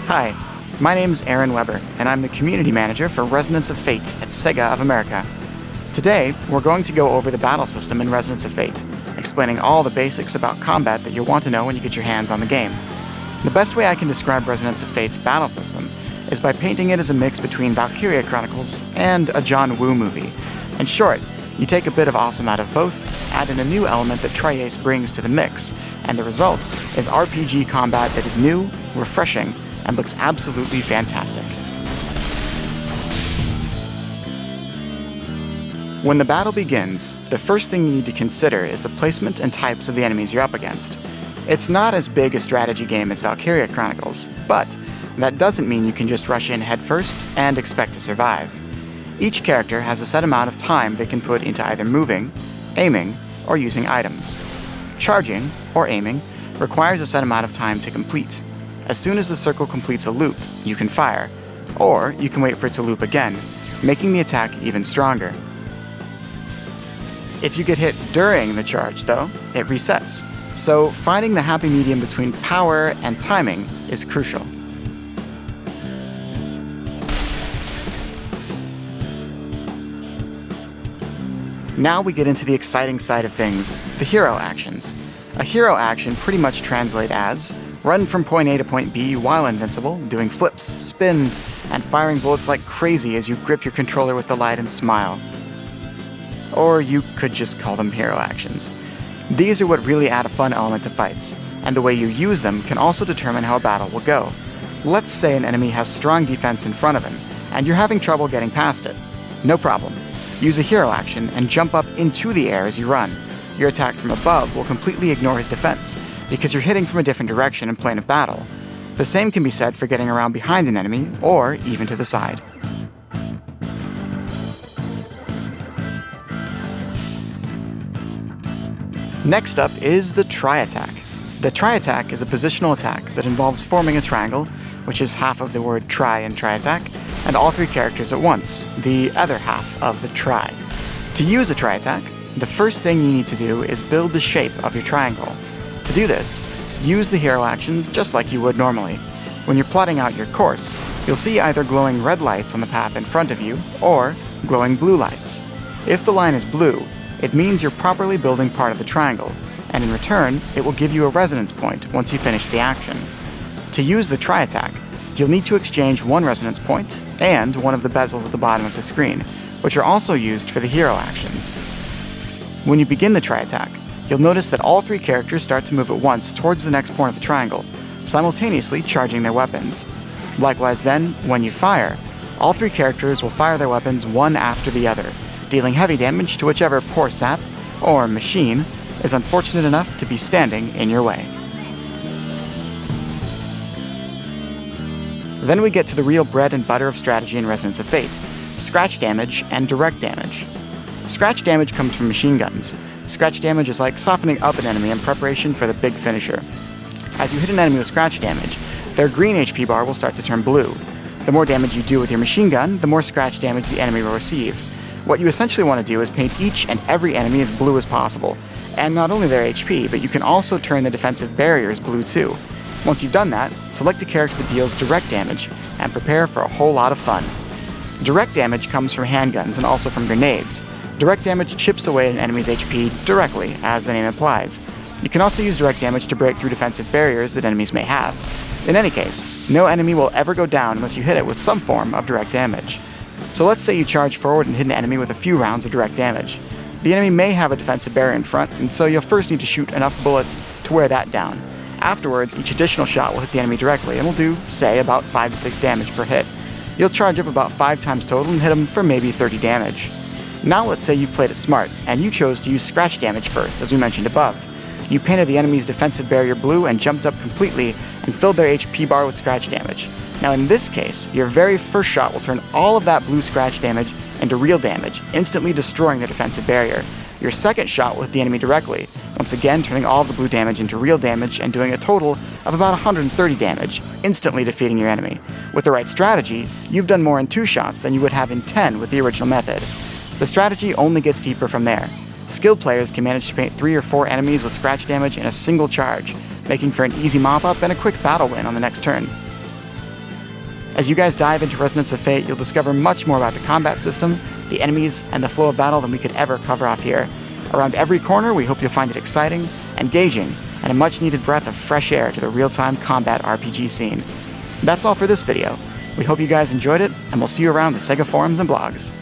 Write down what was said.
Hi, my name's Aaron Weber, and I'm the Community Manager for Resonance of Fate at SEGA of America. Today, we're going to go over the battle system in Resonance of Fate, explaining all the basics about combat that you'll want to know when you get your hands on the game. The best way I can describe Resonance of Fate's battle system is by painting it as a mix between Valkyria Chronicles and a John Woo movie. In short, you take a bit of awesome out of both, add in a new element that Tri-Ace brings to the mix, and the result is RPG combat that is new, refreshing, and looks absolutely fantastic. When the battle begins, the first thing you need to consider is the placement and types of the enemies you're up against. It's not as big a strategy game as Valkyria Chronicles, but that doesn't mean you can just rush in headfirst and expect to survive. Each character has a set amount of time they can put into either moving, aiming, or using items. Charging, or aiming, requires a set amount of time to complete. As soon as the circle completes a loop, you can fire, or you can wait for it to loop again, making the attack even stronger. If you get hit during the charge, though, it resets, so finding the happy medium between power and timing is crucial. Now we get into the exciting side of things, the hero actions. A hero action pretty much translates as run from point A to point B while invincible, doing flips, spins, and firing bullets like crazy as you grip your controller with delight and smile. Or you could just call them hero actions. These are what really add a fun element to fights, and the way you use them can also determine how a battle will go. Let's say an enemy has strong defense in front of him, and you're having trouble getting past it. No problem. Use a hero action and jump up into the air as you run. Your attack from above will completely ignore his defense, because you're hitting from a different direction and plane of battle. The same can be said for getting around behind an enemy, or even to the side. Next up is the tri-attack. The tri-attack is a positional attack that involves forming a triangle, which is half of the word try in tri-attack, and all three characters at once, the other half of the try. To use a tri-attack, the first thing you need to do is build the shape of your triangle. To do this, use the hero actions just like you would normally. When you're plotting out your course, you'll see either glowing red lights on the path in front of you, or glowing blue lights. If the line is blue, it means you're properly building part of the triangle, and in return, it will give you a resonance point once you finish the action. To use the tri-attack, you'll need to exchange one resonance point and one of the bezels at the bottom of the screen, which are also used for the hero actions. When you begin the tri-attack, you'll notice that all three characters start to move at once towards the next point of the triangle, simultaneously charging their weapons. Likewise then, when you fire, all three characters will fire their weapons one after the other, dealing heavy damage to whichever poor sap, or machine, is unfortunate enough to be standing in your way. Then we get to the real bread and butter of strategy in Resonance of Fate, scratch damage and direct damage. Scratch damage comes from machine guns. Scratch damage is like softening up an enemy in preparation for the big finisher. As you hit an enemy with scratch damage, their green HP bar will start to turn blue. The more damage you do with your machine gun, the more scratch damage the enemy will receive. What you essentially want to do is paint each and every enemy as blue as possible, and not only their HP, but you can also turn the defensive barriers blue too. Once you've done that, select a character that deals direct damage, and prepare for a whole lot of fun. Direct damage comes from handguns and also from grenades. Direct damage chips away an enemy's HP directly, as the name implies. You can also use direct damage to break through defensive barriers that enemies may have. In any case, no enemy will ever go down unless you hit it with some form of direct damage. So let's say you charge forward and hit an enemy with a few rounds of direct damage. The enemy may have a defensive barrier in front, and so you'll first need to shoot enough bullets to wear that down. Afterwards, each additional shot will hit the enemy directly and will do, say, about 5 to 6 damage per hit. You'll charge up about 5 times total and hit them for maybe 30 damage. Now let's say you've played it smart, and you chose to use scratch damage first, as we mentioned above. You painted the enemy's defensive barrier blue and jumped up completely and filled their HP bar with scratch damage. Now in this case, your very first shot will turn all of that blue scratch damage into real damage, instantly destroying their defensive barrier. Your second shot will hit the enemy directly, once again turning all of the blue damage into real damage and doing a total of about 130 damage, instantly defeating your enemy. With the right strategy, you've done more in 2 shots than you would have in 10 with the original method. The strategy only gets deeper from there. Skilled players can manage to paint 3 or 4 enemies with scratch damage in a single charge, making for an easy mop-up and a quick battle win on the next turn. As you guys dive into Resonance of Fate, you'll discover much more about the combat system, the enemies, and the flow of battle than we could ever cover off here. Around every corner, we hope you'll find it exciting, engaging, and a much-needed breath of fresh air to the real-time combat RPG scene. That's all for this video. We hope you guys enjoyed it, and we'll see you around the SEGA forums and blogs.